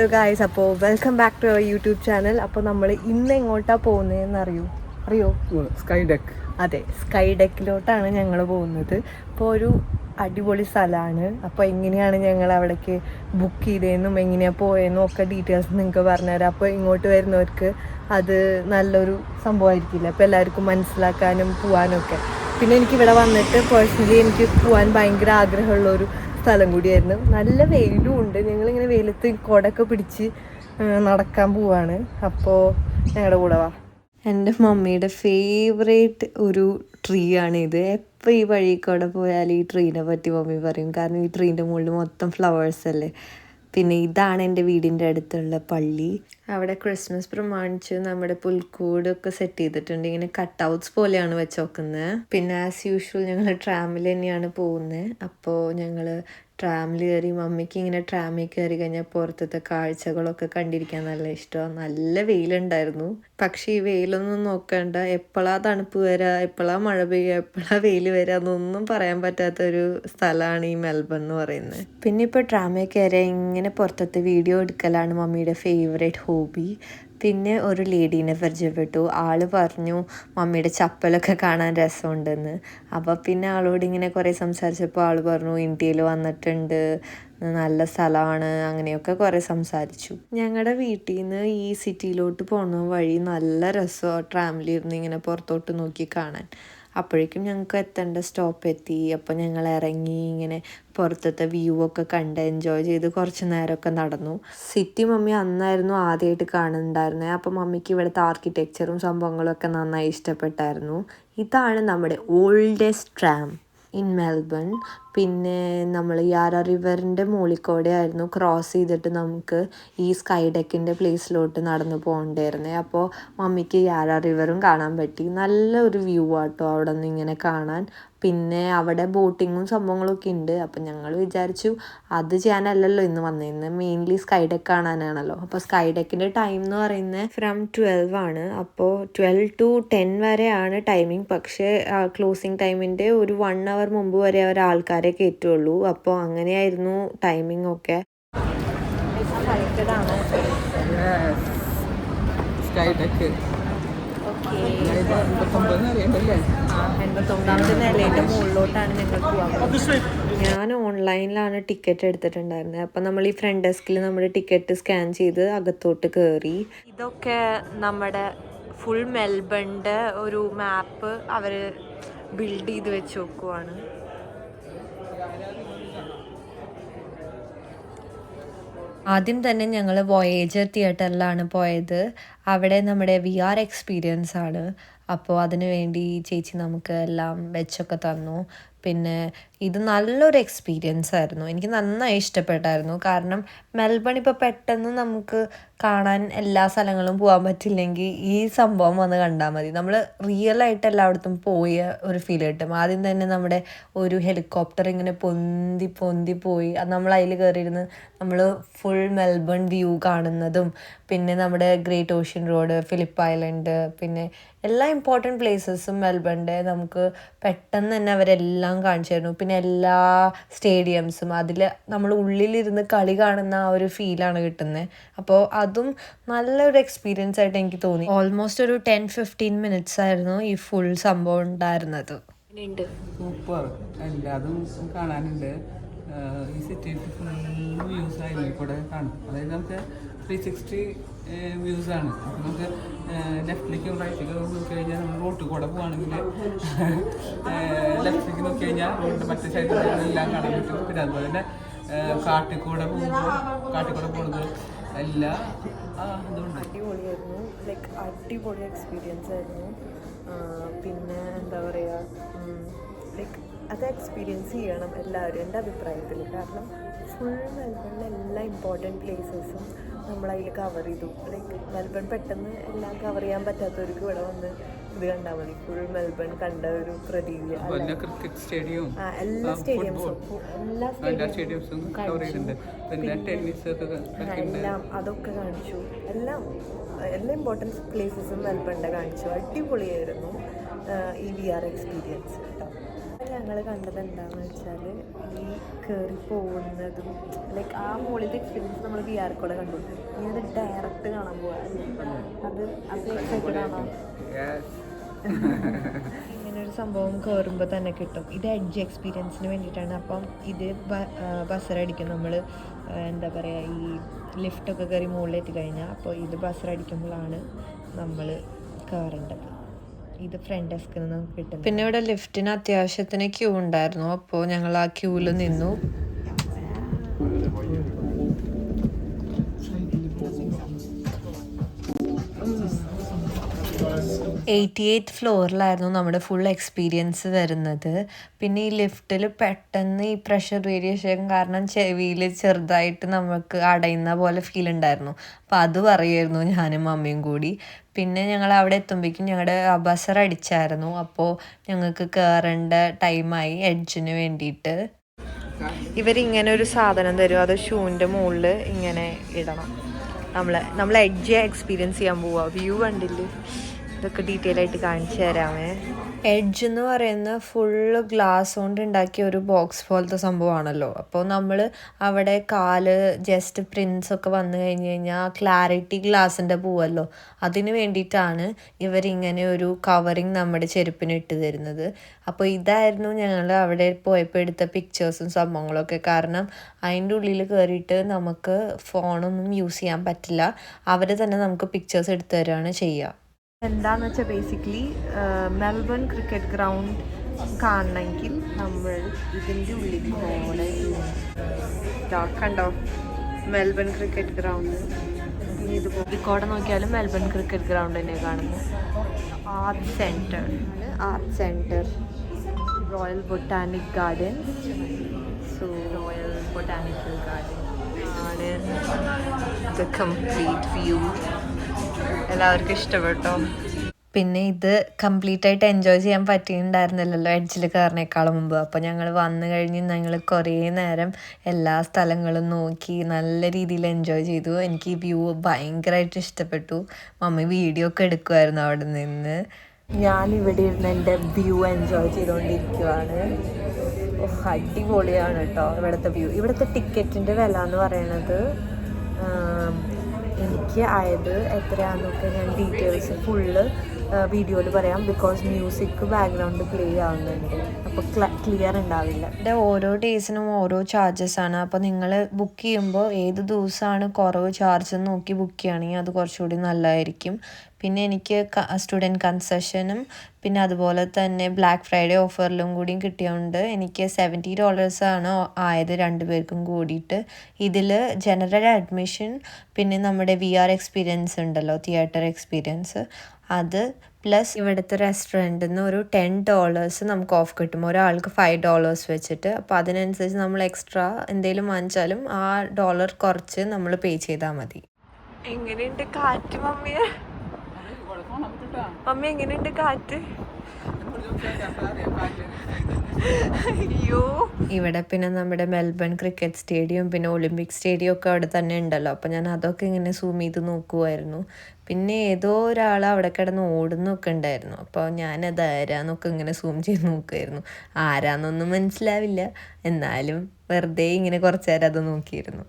Hello guys, അപ്പോൾ welcome back to our YouTube channel. അപ്പോൾ നമ്മൾ ഇന്ന് എങ്ങോട്ടാണ് പോകുന്നതെന്ന് അറിയോ? Sky deck. അതെ, സ്കൈ ഡെക്കിലോട്ടാണ് ഞങ്ങൾ പോകുന്നത്. അപ്പോൾ ഒരു അടിപൊളി സ്ഥലമാണ്. അപ്പോൾ എങ്ങനെയാണ് ഞങ്ങൾ അവിടേക്ക് ബുക്ക് ചെയ്തതെന്നും എങ്ങനെയാണ് പോയതെന്നും ഒക്കെ ഡീറ്റെയിൽസ് നിങ്ങൾക്ക് പറഞ്ഞുതരാം. അപ്പോൾ ഇങ്ങോട്ട് വരുന്നവർക്ക് അത് നല്ലൊരു സംഭവമായിരിക്കില്ല, അപ്പോൾ എല്ലാവർക്കും മനസ്സിലാക്കാനും പോകാനും ഒക്കെ. പിന്നെ എനിക്കിവിടെ വന്നിട്ട് പേഴ്സണലി എനിക്ക് പോകാൻ ഭയങ്കര ആഗ്രഹമുള്ളൊരു സ്ഥലം കൂടിയായിരുന്നു. നല്ല വെയിലും ഉണ്ട്. ഞങ്ങളിങ്ങനെ വെയിലത്ത് കുടയൊക്കെ പിടിച്ച് നടക്കാൻ പോവാണ്. അപ്പോൾ ഞങ്ങളുടെ കൂടെ വാ. എൻ്റെ മമ്മിയുടെ ഫേവറേറ്റ് ഒരു ട്രീ ആണിത്. എപ്പോൾ ഈ വഴിക്കൂടെ പോയാൽ ഈ ട്രീനെ പറ്റി മമ്മി പറയും. കാരണം ഈ ട്രീൻ്റെ മുകളിൽ മൊത്തം ഫ്ലവേഴ്സ് അല്ലേ. പിന്നെ ഇതാണ് എൻ്റെ വീടിൻ്റെ അടുത്തുള്ള പള്ളി. അവിടെ ക്രിസ്മസ് പ്രമാണിച്ച് നമ്മുടെ പുൽക്കൂടൊക്കെ സെറ്റ് ചെയ്തിട്ടുണ്ട്. ഇങ്ങനെ കട്ടൗട്ട്സ് പോലെയാണ് വെച്ച് നോക്കുന്നത്. പിന്നെ ആസ് യൂഷ്വൽ ഞങ്ങൾ ട്രാമിൽ തന്നെയാണ് പോകുന്നത്. അപ്പോൾ ഞങ്ങൾ ട്രാമിൽ കയറി. മമ്മിക്ക് ഇങ്ങനെ ട്രാമിൽ കയറി കഴിഞ്ഞാൽ പുറത്തത്തെ കാഴ്ചകളൊക്കെ കണ്ടിരിക്കാൻ നല്ല ഇഷ്ടമാണ്. നല്ല വെയിലുണ്ടായിരുന്നു. പക്ഷേ ഈ വെയിലൊന്നും നോക്കണ്ട, എപ്പോഴാ തണുപ്പ് വരിക, എപ്പോഴാ മഴ പെയ്യുക, എപ്പോഴാ വെയിൽ വരിക എന്നൊന്നും പറയാൻ പറ്റാത്തൊരു സ്ഥലമാണ് ഈ മെൽബൺ എന്ന് പറയുന്നത്. പിന്നെ ഇപ്പോൾ ട്രാമിൽ കയറിയാൽ ഇങ്ങനെ പുറത്തത്തെ വീഡിയോ എടുക്കലാണ് മമ്മിയുടെ ഫേവറേറ്റ് ഹോബി. പിന്നെ ഒരു ലേഡീനെ പരിചയപ്പെട്ടു. ആള് പറഞ്ഞു മമ്മിയുടെ ചപ്പലൊക്കെ കാണാൻ രസമുണ്ടെന്ന്. അപ്പോൾ പിന്നെ ആളോട് ഇങ്ങനെ കുറേ സംസാരിച്ചപ്പോൾ ആൾ പറഞ്ഞു ഇന്ത്യയിൽ വന്നിട്ടുണ്ട്, നല്ല സ്ഥലമാണ്, അങ്ങനെയൊക്കെ കുറേ സംസാരിച്ചു. ഞങ്ങളുടെ വീട്ടിൽ നിന്ന് ഈ സിറ്റിയിലോട്ട് പോകുന്ന വഴി നല്ല രസമാണ് ട്രാമിലിരുന്ന് ഇങ്ങനെ പുറത്തോട്ട് നോക്കി കാണാൻ. അപ്പോഴേക്കും ഞങ്ങൾക്ക് എത്തേണ്ട സ്റ്റോപ്പ് എത്തി. അപ്പോൾ ഞങ്ങൾ ഇറങ്ങി ഇങ്ങനെ പുറത്തത്തെ വ്യൂ ഒക്കെ കണ്ട് എൻജോയ് ചെയ്ത് കുറച്ച് നേരമൊക്കെ നടന്നു. സിറ്റി മമ്മി അന്നായിരുന്നു ആദ്യമായിട്ട് കാണുന്നുണ്ടായിരുന്നത്. അപ്പോൾ മമ്മിക്ക് ഇവിടുത്തെ ആർക്കിടെക്ചറും സംഭവങ്ങളും ഒക്കെ നന്നായി ഇഷ്ടപ്പെട്ടായിരുന്നു. ഇതാണ് നമ്മുടെ ഓൾഡസ്റ്റ് ട്രാം ഇൻ മെൽബൺ. പിന്നെ നമ്മൾ യാര റിവറിൻ്റെ മുകളിൽ ആയിരുന്നു ക്രോസ് ചെയ്തിട്ട് നമുക്ക് ഈ സ്കൈ ഡെക്കിൻ്റെ പ്ലേസിലോട്ട് നടന്നു പോകേണ്ടായിരുന്നത്. അപ്പോൾ മമ്മിക്ക് യാര റിവറും കാണാൻ പറ്റി. നല്ലൊരു വ്യൂ ആട്ടോ അവിടെ നിന്ന് ഇങ്ങനെ കാണാൻ. പിന്നെ അവിടെ ബോട്ടിങ്ങും സംഭവങ്ങളൊക്കെ ഉണ്ട്. അപ്പം ഞങ്ങൾ വിചാരിച്ചു അത് ചെയ്യാനല്ലല്ലോ ഇന്ന് വന്നിരുന്നത്, മെയിൻലി സ്കൈ ഡെക്ക് കാണാനാണല്ലോ. അപ്പോൾ സ്കൈ ഡെക്കിൻ്റെ ടൈം എന്ന് പറയുന്നത് ഫ്രം 12 ആണ്. അപ്പോൾ 12 to 10 വരെയാണ് ടൈമിങ്. പക്ഷേ ക്ലോസിങ് ടൈമിൻ്റെ ഒരു 1 hour മുമ്പ് വരെ അവർ ആൾക്കാരെ കയറ്റുള്ളൂ. അപ്പോൾ അങ്ങനെയായിരുന്നു ടൈമിംഗ് ഒക്കെ. സ്കൈ ഡെക്ക് 89ാമത്തെ നിലയുടെ മുകളിലോട്ടാണ് ഞങ്ങൾ പോകാൻ. ഞാൻ ഓൺലൈനിലാണ് ടിക്കറ്റ് എടുത്തിട്ടുണ്ടായിരുന്നത്. അപ്പം നമ്മൾ ഈ ഫ്രണ്ട് ഡെസ്കിൽ നമ്മുടെ ടിക്കറ്റ് സ്കാൻ ചെയ്ത് അകത്തോട്ട് കയറി. ഇതൊക്കെ നമ്മുടെ ഫുൾ മെൽബണിൻ്റെ ഒരു മാപ്പ് അവർ ബിൽഡ് ചെയ്ത് വെച്ച് നോക്കുവാണ്. ആദ്യം തന്നെ ഞങ്ങൾ വോയേജർ തിയേറ്ററിലാണ് പോയത്. അവിടെ നമ്മുടെ VR എക്സ്പീരിയൻസ് ആണ്. അപ്പോൾ അതിനു വേണ്ടി ചേച്ചി നമുക്ക് എല്ലാം വെച്ചൊക്കെ തന്നു. പിന്നെ ഇത് നല്ലൊരു എക്സ്പീരിയൻസ് ആയിരുന്നു. എനിക്ക് നന്നായി ഇഷ്ടപ്പെട്ടായിരുന്നു. കാരണം മെൽബൺ ഇപ്പോൾ പെട്ടെന്ന് നമുക്ക് കാണാൻ എല്ലാ സ്ഥലങ്ങളും പോകാൻ പറ്റില്ലെങ്കിൽ ഈ സംഭവം വന്ന് കണ്ടാൽ മതി. നമ്മൾ റിയലായിട്ട് എല്ലായിടത്തും പോയ ഒരു ഫീൽ കിട്ടും. ആദ്യം തന്നെ നമ്മുടെ ഒരു ഹെലികോപ്റ്റർ ഇങ്ങനെ പൊന്തി പൊന്തി പോയി നമ്മൾ അതിൽ കയറിയിരുന്ന് നമ്മൾ ഫുൾ മെൽബൺ വ്യൂ കാണുന്നതും, പിന്നെ നമ്മുടെ great ocean road, Philip island, പിന്നെ എല്ലാ ഇമ്പോർട്ടൻറ്റ് പ്ലേസസും മെൽബണിൻ്റെ നമുക്ക് പെട്ടെന്ന് തന്നെ അവരെല്ലാം കാണിച്ചു തരുന്നു. പിന്നെ എല്ലാ സ്റ്റേഡിയംസും അതിൽ നമ്മൾ ഉള്ളിലിരുന്ന് കളി കാണുന്ന ആ ഒരു ഫീലാണ് കിട്ടുന്നത്. അപ്പോൾ അതും നല്ലൊരു എക്സ്പീരിയൻസ് ആയിട്ട് എനിക്ക് തോന്നി. ഓൾമോസ്റ്റ് ഒരു 10-15 minutes ആയിരുന്നു ഈ ഫുൾ സംഭവം ഉണ്ടായിരുന്നത്. സൂപ്പർ, എല്ലാതും കാണാനുണ്ട്. ഈ സിറ്റിയിൽ ഫുൾ വ്യൂസ് ആയിരുന്നു കൂടെ കാണും. അതായത് നമുക്ക് 360 വ്യൂസ് ആണ്. അപ്പം നമുക്ക് ലെഫ്റ്റിലേക്കും റൈറ്റിലേക്കും നോക്കി കഴിഞ്ഞാൽ നമ്മൾ റോട്ടിൽ കൂടെ പോകുകയാണെങ്കിൽ ലെഫ്റ്റിലേക്ക് നോക്കി കഴിഞ്ഞാൽ റോഡിൻ്റെ മറ്റേ സൈഡിൽ എല്ലാം കാണാൻ പറ്റും. പിന്നെ അതുപോലെ തന്നെ കാട്ടിൽ കൂടെ പോകുന്നത് എല്ലാ അതുകൊണ്ട് അടിപൊളിയായിരുന്നു. ലൈക്ക് അടിപൊളി എക്സ്പീരിയൻസ് ആയിരുന്നു. പിന്നെ എന്താ പറയുക, ലൈക്ക് അത് എക്സ്പീരിയൻസ് ചെയ്യണം എല്ലാവരും എൻ്റെ അഭിപ്രായത്തിൽ. കാരണം ഫുൾ മെൽബണിലെ എല്ലാ ഇമ്പോർട്ടൻറ്റ് പ്ലേസസും നമ്മളതിൽ കവർ ചെയ്തു. ലൈക്ക് മെൽബൺ പെട്ടെന്ന് എല്ലാം കവർ ചെയ്യാൻ പറ്റാത്തവർക്ക് ഇവിടെ വന്ന് ഇത് കണ്ടാൽ മതി. ഫുൾ മെൽബൺ കണ്ട ഒരു പ്രതീതി. ക്രിക്കറ്റ് സ്റ്റേഡിയവും എല്ലാ സ്റ്റേഡിയംസും എല്ലാം അതൊക്കെ കാണിച്ചു. എല്ലാ ഇമ്പോർട്ടൻറ്റ് പ്ലേസസും മെൽബണിൻ്റെ കാണിച്ചു. അടിപൊളിയായിരുന്നു ഈ VR എക്സ്പീരിയൻസ് കേട്ടോ. ഞങ്ങൾ കണ്ടത് എന്താണെന്ന് വെച്ചാൽ ഈ കയറി പോകുന്നതും ലൈക്ക് ആ മുകളിലത്തെ എക്സ്പീരിയൻസ് നമ്മൾ VR കൂടെ കണ്ടു. ഇനി അത് ഡയറക്റ്റ് കാണാൻ പോകാം. അത് എക്സൈറ്റഡ് ആണോ? ഇങ്ങനൊരു സംഭവം കയറുമ്പോൾ തന്നെ കിട്ടും. ഇത് എഡ്ജ് എക്സ്പീരിയൻസിന് വേണ്ടിയിട്ടാണ്. അപ്പം ഇത് ബസറടിക്കും നമ്മൾ, എന്താ പറയുക, ഈ ലിഫ്റ്റൊക്കെ കയറി മുകളിലെത്തി കഴിഞ്ഞാൽ അപ്പോൾ ഇത് ബസറടിക്കുമ്പോഴാണ് നമ്മൾ കയറേണ്ടത്. ഇത് ഫ്രണ്ട് ഡെസ്കിൽ നിന്ന് കിട്ടും. പിന്നെ ഇവിടെ ലിഫ്റ്റിന് അത്യാവശ്യത്തിന് ക്യൂ ഉണ്ടായിരുന്നു. അപ്പോൾ ഞങ്ങൾ ആ ക്യൂവിൽ നിന്നു. 88th ഫ്ലോറിലായിരുന്നു നമ്മുടെ ഫുൾ എക്സ്പീരിയൻസ് വരുന്നത്. പിന്നെ ഈ ലിഫ്റ്റിൽ പെട്ടെന്ന് ഈ പ്രഷർ വേരിയേഷൻ കാരണം ചെവിയിൽ ചെറുതായിട്ട് നമുക്ക് അടയുന്ന പോലെ ഫീൽ ഉണ്ടായിരുന്നു. അപ്പോൾ അത് പറയുമായിരുന്നു ഞാനും മമ്മിയും കൂടി. പിന്നെ ഞങ്ങൾ അവിടെ എത്തുമ്പോഴേക്കും ഞങ്ങളുടെ ബസർ അടിച്ചായിരുന്നു. അപ്പോൾ ഞങ്ങൾക്ക് കയറേണ്ട ടൈമായി എഡ്ജിന് വേണ്ടിയിട്ട്. ഇവരിങ്ങനെ ഒരു സാധനം തരും, അത് ഷൂവിൻ്റെ മുകളിൽ ഇങ്ങനെ ഇടണം. നമ്മൾ എഡ്ജ് എക്സ്പീരിയൻസ് ചെയ്യാൻ പോവുക. വ്യൂ കണ്ടില്ലേ, ഇതൊക്കെ ഡീറ്റെയിൽ ആയിട്ട് കാണിച്ചു തരാമേ. എഡ്ജ് എന്ന് പറയുന്നത് ഫുള്ള് ഗ്ലാസ് കൊണ്ട് ഉണ്ടാക്കിയ ഒരു ബോക്സ് പോലത്തെ സംഭവമാണല്ലോ. അപ്പോൾ നമ്മൾ അവിടെ കാല് ജസ്റ്റ് പ്രിൻസ് ഒക്കെ വന്നു കഴിഞ്ഞ് കഴിഞ്ഞാൽ ക്ലാരിറ്റി ഗ്ലാസിൻ്റെ പോവല്ലോ, അതിന് വേണ്ടിയിട്ടാണ് ഇവരിങ്ങനെ ഒരു കവറിങ് നമ്മുടെ ചെരുപ്പിന് ഇട്ട് തരുന്നത്. അപ്പോൾ ഇതായിരുന്നു ഞങ്ങൾ അവിടെ പോയപ്പോൾ എടുത്ത പിക്ചേഴ്സും സംഭവങ്ങളൊക്കെ. കാരണം അതിൻ്റെ ഉള്ളിൽ കയറിയിട്ട് നമുക്ക് ഫോണൊന്നും യൂസ് ചെയ്യാൻ പറ്റില്ല, അവർ തന്നെ നമുക്ക് പിക്ചേഴ്സ് എടുത്തു തരുകയാണ് ചെയ്യുക. എന്താണെന്ന് വെച്ചാൽ ബേസിക്കലി മെൽബൺ ക്രിക്കറ്റ് ഗ്രൗണ്ട് കാണണമെങ്കിൽ നമ്മൾ ഇതിൻ്റെ ഉള്ളിൽ കൂടെ കണ്ടോ, മെൽബൺ ക്രിക്കറ്റ് ഗ്രൗണ്ട്. ഇനി ഇത് കോഴിക്കോട് നോക്കിയാലും മെൽബൺ ക്രിക്കറ്റ് ഗ്രൗണ്ട് തന്നെ കാണുന്നത്. Art centre royal botanic garden. So royal botanical garden ആണ് ദ കംപ്ലീറ്റ് വ്യൂ. എല്ലാവർക്കും ഇഷ്ടപ്പെട്ടോ? പിന്നെ ഇത് കംപ്ലീറ്റ് ആയിട്ട് എൻജോയ് ചെയ്യാൻ പറ്റിയിട്ടുണ്ടായിരുന്നില്ലല്ലോ എഡ്ജിൽ കയറിനേക്കാളും മുമ്പ്. അപ്പോൾ ഞങ്ങൾ വന്നു കഴിഞ്ഞ് ഞങ്ങൾ കുറേ നേരം എല്ലാ സ്ഥലങ്ങളും നോക്കി നല്ല രീതിയിൽ എൻജോയ് ചെയ്തു. എനിക്ക് ഈ വ്യൂ ഭയങ്കരമായിട്ട് ഇഷ്ടപ്പെട്ടു. മമ്മി വീഡിയോ ഒക്കെ എടുക്കുമായിരുന്നു അവിടെ നിന്ന്. ഞാനിവിടെ ഇരുന്ന് എൻ്റെ വ്യൂ എൻജോയ് ചെയ്തുകൊണ്ടിരിക്കുവാണ്. അടിപൊളിയാണ് കേട്ടോ ഇവിടുത്തെ വ്യൂ. ഇവിടുത്തെ ടിക്കറ്റിൻ്റെ വില എന്ന് പറയുന്നത് എനിക്ക് ആയത് എത്രയാണെന്നൊക്കെ ഞാൻ ഡീറ്റെയിൽസ് ഫുള്ള് വീഡിയോയിൽ പറയാം. ബിക്കോസ് മ്യൂസിക് ബാക്ക്ഗ്രൗണ്ട് പ്ലേ ആവുന്നുണ്ട്, അപ്പോൾ ക്ലിയർ ഉണ്ടാവില്ല. ഇവിടെ ഓരോ ഡേയ്സിനും ഓരോ ചാർജസ് ആണ്. അപ്പോൾ നിങ്ങൾ ബുക്ക് ചെയ്യുമ്പോൾ ഏത് ദിവസമാണ് കുറവ് ചാർജ് നോക്കി ബുക്ക് ചെയ്യുകയാണെങ്കിൽ അത് കുറച്ചുകൂടി നല്ലതായിരിക്കും. പിന്നെ എനിക്ക് സ്റ്റുഡൻറ്റ് കൺസെഷനും പിന്നെ അതുപോലെ തന്നെ ബ്ലാക്ക് ഫ്രൈഡേ ഓഫറിലും കൂടിയും കിട്ടിയതുകൊണ്ട് എനിക്ക് $70 ആണ് ആയത് രണ്ടുപേർക്കും കൂടിയിട്ട്. ഇതിൽ ജനറൽ അഡ്മിഷൻ പിന്നെ നമ്മുടെ VR എക്സ്പീരിയൻസ് ഉണ്ടല്ലോ, തിയേറ്റർ എക്സ്പീരിയൻസ്, അത് പ്ലസ് ഇവിടുത്തെ റെസ്റ്റോറൻറ്റിൽ നിന്ന് ഒരു $10 നമുക്ക് ഓഫ് കിട്ടും, ഒരാൾക്ക് $5 വെച്ചിട്ട്. അപ്പോൾ അതിനനുസരിച്ച് നമ്മൾ എക്സ്ട്രാ എന്തെങ്കിലും വാങ്ങിച്ചാലും ആ ഡോളർ കുറച്ച് നമ്മൾ പേ ചെയ്താൽ മതി. എങ്ങനെയുണ്ട് കാറ്റ് മമ്മിയെ? മമ്മി എങ്ങനെയുണ്ട് കാറ്റ്? അയ്യോ. ഇവിടെ പിന്നെ നമ്മുടെ മെൽബൺ ക്രിക്കറ്റ് സ്റ്റേഡിയം പിന്നെ ഒളിമ്പിക് സ്റ്റേഡിയം ഒക്കെ അവിടെ തന്നെ ഉണ്ടല്ലോ. അപ്പോൾ ഞാൻ അതൊക്കെ ഇങ്ങനെ സൂം ചെയ്ത് നോക്കുമായിരുന്നു. പിന്നെ ഏതോ ഒരാൾ അവിടെ കിടന്ന് ഓടുന്നൊക്കെ ഉണ്ടായിരുന്നു. അപ്പോൾ ഞാനത് ആരാന്നൊക്കെ ഇങ്ങനെ സൂം ചെയ്ത് നോക്കുമായിരുന്നു. ആരാന്നൊന്നും മനസ്സിലാവില്ല, എന്നാലും വെറുതെ ഇങ്ങനെ കുറച്ച് നേരം അത് നോക്കിയിരുന്നു.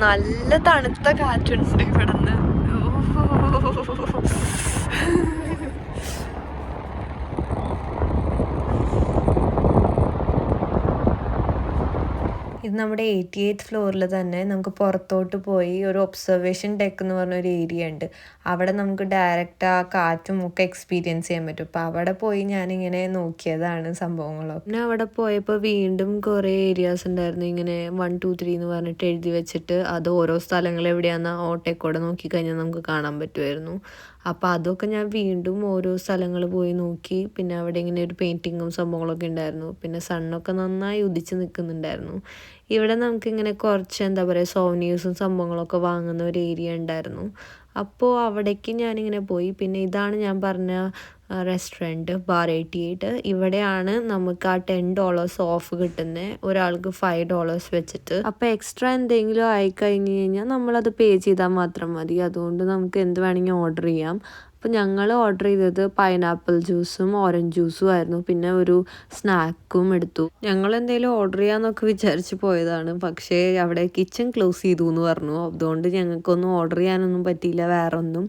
നല്ല തണുത്ത കാറ്റുണ്ട് ഇവിടുന്ന്. ഇത് നമ്മുടെ 88th ഫ്ലോറിൽ തന്നെ നമുക്ക് പുറത്തോട്ട് പോയി ഒരു ഒബ്സർവേഷൻ ഡെക്ക് എന്ന് പറഞ്ഞൊരു ഏരിയ ഉണ്ട്. അവിടെ നമുക്ക് ഡയറക്റ്റ് ആ കാറ്റും ഒക്കെ എക്സ്പീരിയൻസ് ചെയ്യാൻ പറ്റും. അപ്പോൾ അവിടെ പോയി ഞാനിങ്ങനെ നോക്കിയതാണ് സംഭവങ്ങളൊക്കെ. പിന്നെ അവിടെ പോയപ്പോൾ വീണ്ടും കുറേ ഏരിയാസ് ഉണ്ടായിരുന്നു, ഇങ്ങനെ 1 2 3 എന്ന് പറഞ്ഞിട്ട് എഴുതി വെച്ചിട്ട് അത് ഓരോ സ്ഥലങ്ങൾ എവിടെയാണെന്ന് ഓട്ടേക്കൂടെ നോക്കിക്കഴിഞ്ഞാൽ നമുക്ക് കാണാൻ പറ്റുമായിരുന്നു. അപ്പോൾ അതൊക്കെ ഞാൻ വീണ്ടും ഓരോ സ്ഥലങ്ങൾ പോയി നോക്കി. പിന്നെ അവിടെ ഇങ്ങനെ ഒരു പെയിൻറ്റിങ്ങും സംഭവങ്ങളൊക്കെ ഉണ്ടായിരുന്നു. പിന്നെ സണ്ണൊക്കെ നന്നായി ഉദിച്ച് നിൽക്കുന്നുണ്ടായിരുന്നു. ഇവിടെ നമുക്കിങ്ങനെ കുറച്ച് എന്താ പറയുക സോവനീഴ്സും സംഭവങ്ങളൊക്കെ വാങ്ങുന്ന ഒരു ഏരിയ ഉണ്ടായിരുന്നു. അപ്പോൾ അവിടേക്ക് ഞാനിങ്ങനെ പോയി. പിന്നെ ഇതാണ് ഞാൻ പറഞ്ഞ റെസ്റ്റോറൻറ്റ് ബാർ 88. ഇവിടെയാണ് നമുക്ക് ആ $10 ഓഫ് കിട്ടുന്നത്, ഒരാൾക്ക് $5 വെച്ചിട്ട്. അപ്പോൾ എക്സ്ട്രാ എന്തെങ്കിലും ആയിക്കഴിഞ്ഞ് കഴിഞ്ഞാൽ നമ്മളത് പേ ചെയ്താൽ മാത്രം മതി. അതുകൊണ്ട് നമുക്ക് എന്ത് വേണമെങ്കിൽ ഓർഡർ ചെയ്യാം. അപ്പോൾ ഞങ്ങൾ ഓർഡർ ചെയ്തത് പൈനാപ്പിൾ ജ്യൂസും ഓറഞ്ച് ജ്യൂസും ആയിരുന്നു. പിന്നെ ഒരു സ്നാക്കും എടുത്തു. ഞങ്ങൾ എന്തെങ്കിലും ഓർഡർ ചെയ്യാമെന്നൊക്കെ വിചാരിച്ച് പോയതാണ്, പക്ഷേ അവിടെ കിച്ചൺ ക്ലോസ് ചെയ്തു എന്ന് പറഞ്ഞു. അതുകൊണ്ട് ഞങ്ങൾക്കൊന്നും ഓർഡർ ചെയ്യാനൊന്നും പറ്റിയില്ല വേറെ ഒന്നും.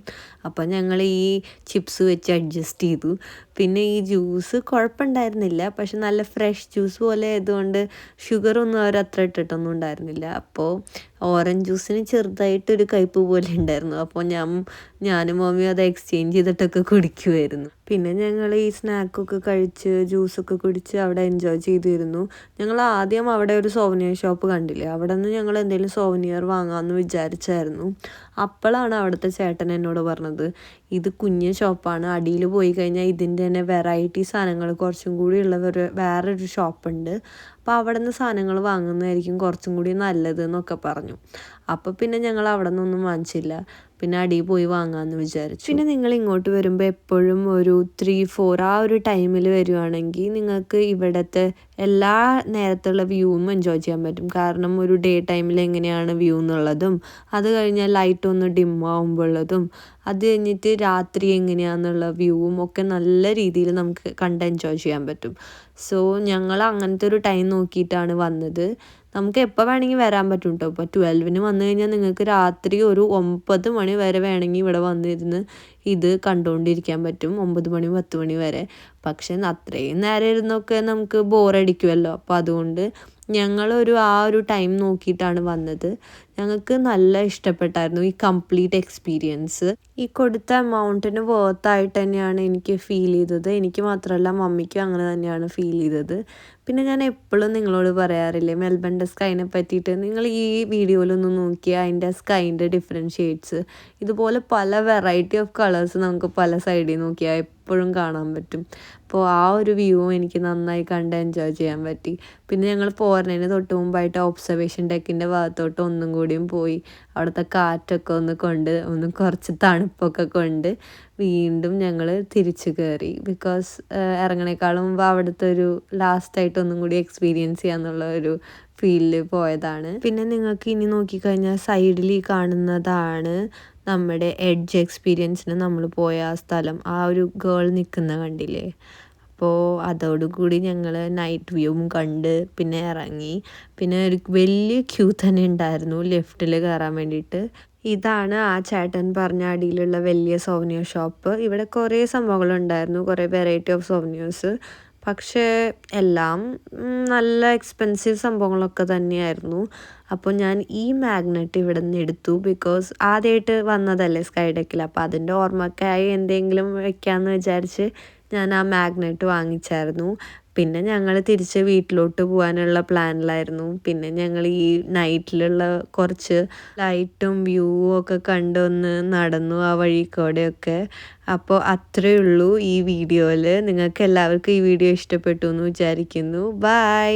അപ്പം ഞങ്ങൾ ഈ ചിപ്സ് വെച്ച് അഡ്ജസ്റ്റ് ചെയ്തു. പിന്നെ ഈ ജ്യൂസ് കുഴപ്പമുണ്ടായിരുന്നില്ല, പക്ഷെ നല്ല ഫ്രഷ് ജ്യൂസ് പോലെ ആയതുകൊണ്ട് ഷുഗറൊന്നും അവർ അത്ര ഇട്ടിട്ടൊന്നും ഉണ്ടായിരുന്നില്ല. അപ്പോൾ ഓറഞ്ച് ജ്യൂസിന് ചെറുതായിട്ടൊരു കയ്പ്പ് പോലെ ഉണ്ടായിരുന്നു. അപ്പോൾ ഞാനും മമ്മിയും അത് എക്സ്ചേഞ്ച് ചെയ്തിട്ടൊക്കെ കുടിക്കുമായിരുന്നു. പിന്നെ ഞങ്ങൾ ഈ സ്നാക്കൊക്കെ കഴിച്ച് ജ്യൂസൊക്കെ കുടിച്ച് അവിടെ എൻജോയ് ചെയ്തിരുന്നു. ഞങ്ങൾ ആദ്യം അവിടെ ഒരു സോവനിയർ ഷോപ്പ് കണ്ടില്ലേ, അവിടെ നിന്ന് ഞങ്ങൾ എന്തെങ്കിലും സോവനിയർ വാങ്ങാമെന്ന് വിചാരിച്ചായിരുന്നു. അപ്പോഴാണ് അവിടുത്തെ ചേട്ടൻ എന്നോട് പറഞ്ഞത്, ഇത് കുഞ്ഞ് ഷോപ്പാണ്, അടിയിൽ പോയി കഴിഞ്ഞാൽ ഇതിൻ്റെ തന്നെ വെറൈറ്റി സാധനങ്ങൾ കുറച്ചും കൂടി ഉള്ള വേറൊരു ഷോപ്പുണ്ട്, അപ്പോൾ അവിടെ നിന്ന് സാധനങ്ങൾ വാങ്ങുന്നതായിരിക്കും കുറച്ചും കൂടി നല്ലത് എന്നൊക്കെ പറഞ്ഞു. അപ്പോൾ പിന്നെ ഞങ്ങൾ അവിടെ നിന്നൊന്നും വാങ്ങിച്ചില്ല, പിന്നെ അടിയിൽ പോയി വാങ്ങാമെന്ന് വിചാരിച്ചു. പിന്നെ നിങ്ങൾ ഇങ്ങോട്ട് വരുമ്പോൾ എപ്പോഴും ഒരു 3-4 ആ ഒരു ടൈമിൽ വരുവാണെങ്കിൽ നിങ്ങൾക്ക് ഇവിടുത്തെ എല്ലാ നേരത്തുള്ള വ്യൂവും എൻജോയ് ചെയ്യാൻ പറ്റും. കാരണം ഒരു ഡേ ടൈമിൽ എങ്ങനെയാണ് വ്യൂ എന്നുള്ളതും, അത് കഴിഞ്ഞാൽ ലൈറ്റ് ഒന്ന് ഡിം ആകുമ്പോഴുള്ളതും, അത് കഴിഞ്ഞിട്ട് രാത്രി എങ്ങനെയാണെന്നുള്ള വ്യൂവും ഒക്കെ നല്ല രീതിയിൽ നമുക്ക് കണ്ട് എൻജോയ് ചെയ്യാൻ പറ്റും. സോ ഞങ്ങൾ അങ്ങനത്തെ ഒരു ടൈം നോക്കിയിട്ടാണ് വന്നത്. നമുക്ക് എപ്പോൾ വേണമെങ്കിൽ വരാൻ പറ്റും കേട്ടോ. ഇപ്പോൾ 12-ന് വന്നു കഴിഞ്ഞാൽ നിങ്ങൾക്ക് രാത്രി ഒരു 9 മണി വരെ വേണമെങ്കിൽ ഇവിടെ വന്നിരുന്ന് ഇത് കണ്ടുകൊണ്ടിരിക്കാൻ പറ്റും, 9 മണി 10 മണി വരെ. പക്ഷെ അത്രയും നേരം ഇരുന്നൊക്കെ നമുക്ക് ബോറടിക്കുമല്ലോ. അപ്പോൾ അതുകൊണ്ട് ഞങ്ങളൊരു ആ ഒരു ടൈം നോക്കിയിട്ടാണ് വന്നത്. ഞങ്ങൾക്ക് നല്ല ഇഷ്ടപ്പെട്ടായിരുന്നു ഈ കംപ്ലീറ്റ് എക്സ്പീരിയൻസ്. ഈ കൊടുത്ത എമൗണ്ടിന് വർത്തായിട്ട് തന്നെയാണ് എനിക്ക് ഫീൽ ചെയ്തത്. എനിക്ക് മാത്രമല്ല മമ്മിക്കും അങ്ങനെ തന്നെയാണ് ഫീൽ ചെയ്തത്. പിന്നെ ഞാൻ എപ്പോഴും നിങ്ങളോട് പറയാറില്ലേ മെൽബണിൻ്റെ സ്കൈനെ പറ്റിയിട്ട്, നിങ്ങൾ ഈ വീഡിയോയിലൊന്ന് നോക്കിയാൽ അതിൻ്റെ സ്കൈൻ്റെ ഡിഫറെൻറ്റ് ഷെയ്ഡ്സ്, ഇതുപോലെ പല വെറൈറ്റി ഓഫ് കളേഴ്സ് നമുക്ക് പല സൈഡിൽ നോക്കിയാൽ എപ്പോഴും കാണാൻ പറ്റും. അപ്പോൾ ആ ഒരു വ്യൂ എനിക്ക് നന്നായി കണ്ട് എൻജോയ് ചെയ്യാൻ പറ്റി. പിന്നെ ഞങ്ങൾ പോരുന്നതിന് തൊട്ട് മുമ്പായിട്ട് ഒബ്സർവേഷൻ ഡെക്കിൻ്റെ ഭാഗത്തോട്ട് ഒന്നും കൂടിയും പോയി അവിടുത്തെ കാറ്റൊക്കെ ഒന്ന് കുറച്ച് തണുപ്പൊക്കെ കൊണ്ട് വീണ്ടും ഞങ്ങൾ തിരിച്ചു കയറി. ബിക്കോസ് ഇറങ്ങണേക്കാളും മുമ്പ് അവിടുത്തെ ഒരു ലാസ്റ്റായിട്ട് ഒന്നും കൂടി എക്സ്പീരിയൻസ് ചെയ്യാന്നുള്ള ഒരു ഫീലിൽ പോയതാണ്. പിന്നെ നിങ്ങൾക്ക് ഇനി നോക്കിക്കഴിഞ്ഞാൽ സൈഡിൽ ഈ കാണുന്നതാണ് നമ്മുടെ എഡ്ജ് എക്സ്പീരിയൻസിന് നമ്മൾ പോയ ആ സ്ഥലം. ആ ഒരു ഗേൾ നിൽക്കുന്ന കണ്ടില്ലേ. അപ്പോൾ അതോടുകൂടി ഞങ്ങൾ നൈറ്റ് വ്യൂവും കണ്ട് പിന്നെ ഇറങ്ങി. പിന്നെ ഒരു വലിയ ക്യൂ തന്നെ ഉണ്ടായിരുന്നു ലിഫ്റ്റിൽ കയറാൻ വേണ്ടിയിട്ട്. ഇതാണ് ആ ചേട്ടൻ പറഞ്ഞ അടിയിലുള്ള വലിയ സോവനിയർ ഷോപ്പ്. ഇവിടെ കുറേ സംഭവങ്ങളുണ്ടായിരുന്നു, കുറേ വെറൈറ്റി ഓഫ് സോവനിയേഴ്സ്. പക്ഷേ എല്ലാം നല്ല എക്സ്പെൻസീവ് സംഭവങ്ങളൊക്കെ തന്നെയായിരുന്നു. അപ്പോൾ ഞാൻ ഈ മാഗ്നറ്റ് ഇവിടെ നിന്ന് എടുത്തു. ബിക്കോസ് ആദ്യമായിട്ട് വന്നതല്ലേ സ്കൈ ഡെക്കിൽ, അപ്പോൾ അതിൻ്റെ ഓർമ്മയ്ക്കായി എന്തെങ്കിലും വെക്കാമെന്ന് വിചാരിച്ച് ഞാൻ ആ മാഗ്നറ്റ് വാങ്ങിച്ചായിരുന്നു. പിന്നെ ഞങ്ങൾ തിരിച്ച് വീട്ടിലോട്ട് പോകാനുള്ള പ്ലാനിലായിരുന്നു. പിന്നെ ഞങ്ങൾ ഈ നൈറ്റിലുള്ള കുറച്ച് ലൈറ്റും വ്യൂവും ഒക്കെ കണ്ടൊന്ന് നടന്നു ആ വഴിക്കൂടെയൊക്കെ. അപ്പോൾ അത്രയേ ഉള്ളൂ ഈ വീഡിയോയിൽ. നിങ്ങൾക്ക് എല്ലാവർക്കും ഈ വീഡിയോ ഇഷ്ടപ്പെട്ടു എന്ന് വിചാരിക്കുന്നു. ബൈ.